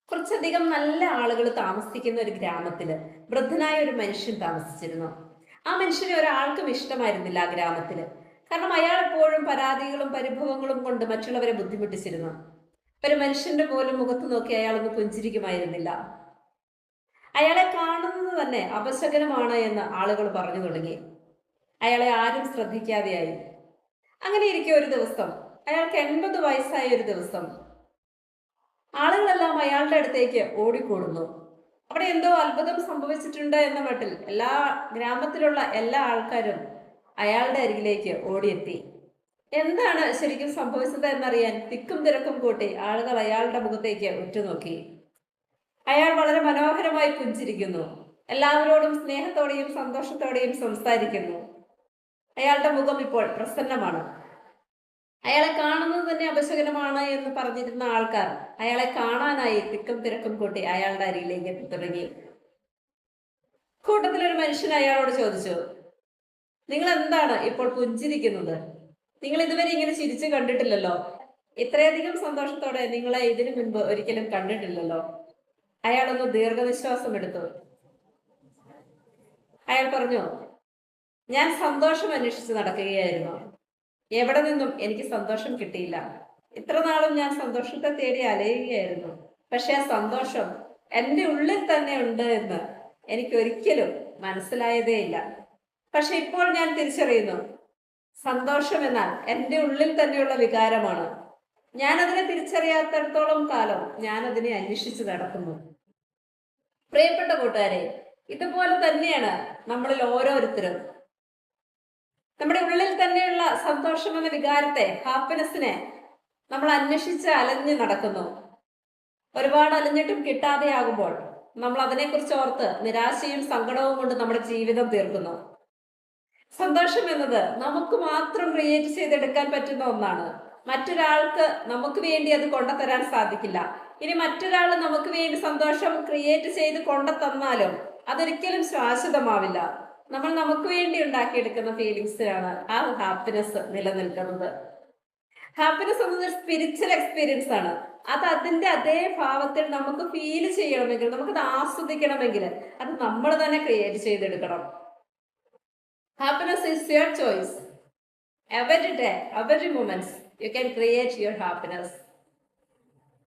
കുറച്ചധികം നല്ല ആളുകൾ താമസിക്കുന്ന ഒരു ഗ്രാമത്തില് വൃദ്ധനായ ഒരു മനുഷ്യൻ താമസിച്ചിരുന്നു. ആ മനുഷ്യനെ ഒരാൾക്കും ഇഷ്ടമായിരുന്നില്ല ആ ഗ്രാമത്തില്. കാരണം അയാൾ എപ്പോഴും പരാതികളും പരിഭവങ്ങളും കൊണ്ട് മറ്റുള്ളവരെ ബുദ്ധിമുട്ടിച്ചിരുന്നു. ഒരു മനുഷ്യന്റെ പോലും മുഖത്ത് നോക്കി അയാളൊന്ന് പുഞ്ചിരിക്കുമായിരുന്നില്ല. അയാളെ കാണുന്നത് തന്നെ അപശകനമാണ് എന്ന് ആളുകൾ പറഞ്ഞു തുടങ്ങി. അയാളെ ആരും ശ്രദ്ധിക്കാതെയായി. അങ്ങനെ ഇരിക്കെ ഒരു ദിവസം, അയാൾക്ക് 80 വയസ്സായ ഒരു ദിവസം, ആളുകളെല്ലാം അയാളുടെ അടുത്തേക്ക് ഓടിക്കൂടുന്നു. അവിടെ എന്തോ അത്ഭുതം സംഭവിച്ചിട്ടുണ്ട് എന്ന മട്ടിൽ ഗ്രാമത്തിലുള്ള എല്ലാ ആൾക്കാരും അയാളുടെ അരികിലേക്ക് ഓടിയെത്തി. എന്താണ് ശരിക്കും സംഭവിച്ചത് എന്നറിയാൻ തിക്കും തിരക്കും കൂട്ടി ആളുകൾ അയാളുടെ മുഖത്തേക്ക് ഉറ്റുനോക്കി. അയാൾ വളരെ മനോഹരമായി പുഞ്ചിരിക്കുന്നു. എല്ലാവരോടും സ്നേഹത്തോടെയും സന്തോഷത്തോടെയും സംസാരിക്കുന്നു. അയാളുടെ മുഖം ഇപ്പോൾ പ്രസന്നമാണ്. അയാളെ കാണുന്നത് തന്നെ അപശകനമാണ് എന്ന് പറഞ്ഞിരുന്ന ആൾക്കാർ അയാളെ കാണാനായി തിക്കും തിരക്കും കൂട്ടി അയാളുടെ അരികിലേക്ക് എത്തി തുടങ്ങി. കൂട്ടത്തിലൊരു മനുഷ്യൻ അയാളോട് ചോദിച്ചു, നിങ്ങൾ എന്താണ് ഇപ്പോൾ പുഞ്ചിരിക്കുന്നത്? നിങ്ങൾ ഇതുവരെ ഇങ്ങനെ ചിരിച്ചു കണ്ടിട്ടില്ലല്ലോ. ഇത്രയധികം സന്തോഷത്തോടെ നിങ്ങളെ ഇതിനു മുൻപ് ഒരിക്കലും കണ്ടിട്ടില്ലല്ലോ. അയാളൊന്ന് ദീർഘനിശ്വാസം എടുത്തു. അയാൾ പറഞ്ഞു, ഞാൻ സന്തോഷം അന്വേഷിച്ച് നടക്കുകയായിരുന്നു. എവിടെ നിന്നും എനിക്ക് സന്തോഷം കിട്ടിയില്ല. ഇത്ര നാളും ഞാൻ സന്തോഷത്തെ തേടി അലയുകയായിരുന്നു. പക്ഷെ ആ സന്തോഷം എൻ്റെ ഉള്ളിൽ തന്നെ ഉണ്ട് എന്ന് എനിക്ക് ഒരിക്കലും മനസ്സിലായതേയില്ല. പക്ഷെ ഇപ്പോൾ ഞാൻ തിരിച്ചറിയുന്നു, സന്തോഷം എന്നാൽ എൻ്റെ ഉള്ളിൽ തന്നെയുള്ള വികാരമാണ്. ഞാൻ അതിനെ തിരിച്ചറിയാത്തിടത്തോളം കാലം ഞാൻ അതിനെ അന്വേഷിച്ച് നടക്കുന്നു. പ്രിയപ്പെട്ട കൂട്ടുകാരെ, ഇതുപോലെ തന്നെയാണ് നമ്മളിൽ ഓരോരുത്തരും. നമ്മുടെ ഉള്ളിൽ തന്നെയുള്ള സന്തോഷം എന്ന വികാരത്തെ, ഹാപ്പിനെസ്സിനെ നമ്മൾ അന്വേഷിച്ച് അലഞ്ഞു നടക്കുന്നു. ഒരുപാട് അലഞ്ഞിട്ടും കിട്ടാതെയാകുമ്പോൾ നമ്മൾ അതിനെക്കുറിച്ച് ഓർത്ത് നിരാശയും സങ്കടവും കൊണ്ട് നമ്മുടെ ജീവിതം തീർക്കുന്നു. സന്തോഷം എന്നത് നമുക്ക് മാത്രം ക്രിയേറ്റ് ചെയ്തെടുക്കാൻ പറ്റുന്ന ഒന്നാണ്. മറ്റൊരാൾക്ക് നമുക്ക് വേണ്ടി അത് കൊണ്ടുതരാൻ സാധിക്കില്ല. ഇനി മറ്റൊരാൾ നമുക്ക് വേണ്ടി സന്തോഷം ക്രിയേറ്റ് ചെയ്ത് കൊണ്ടുതന്നാലും അതൊരിക്കലും ശാശ്വതമാവില്ല. നമ്മൾ നമുക്ക് വേണ്ടി ഉണ്ടാക്കിയെടുക്കുന്ന ഫീലിങ്സിലാണ് ആ ഹാപ്പിനെസ് നിലനിൽക്കുന്നത്. ഹാപ്പിനെസ് എന്നത് സ്പിരിച്വൽ എക്സ്പീരിയൻസ് ആണ്. അത് അതിന്റെ അതേ ഭാവത്തിൽ നമുക്ക് ഫീൽ ചെയ്യണമെങ്കിൽ, നമുക്കത് ആസ്വദിക്കണമെങ്കിൽ അത് നമ്മൾ തന്നെ ക്രിയേറ്റ് ചെയ്തെടുക്കണം. Happiness is your choice. Every day, every moment, you can create your happiness.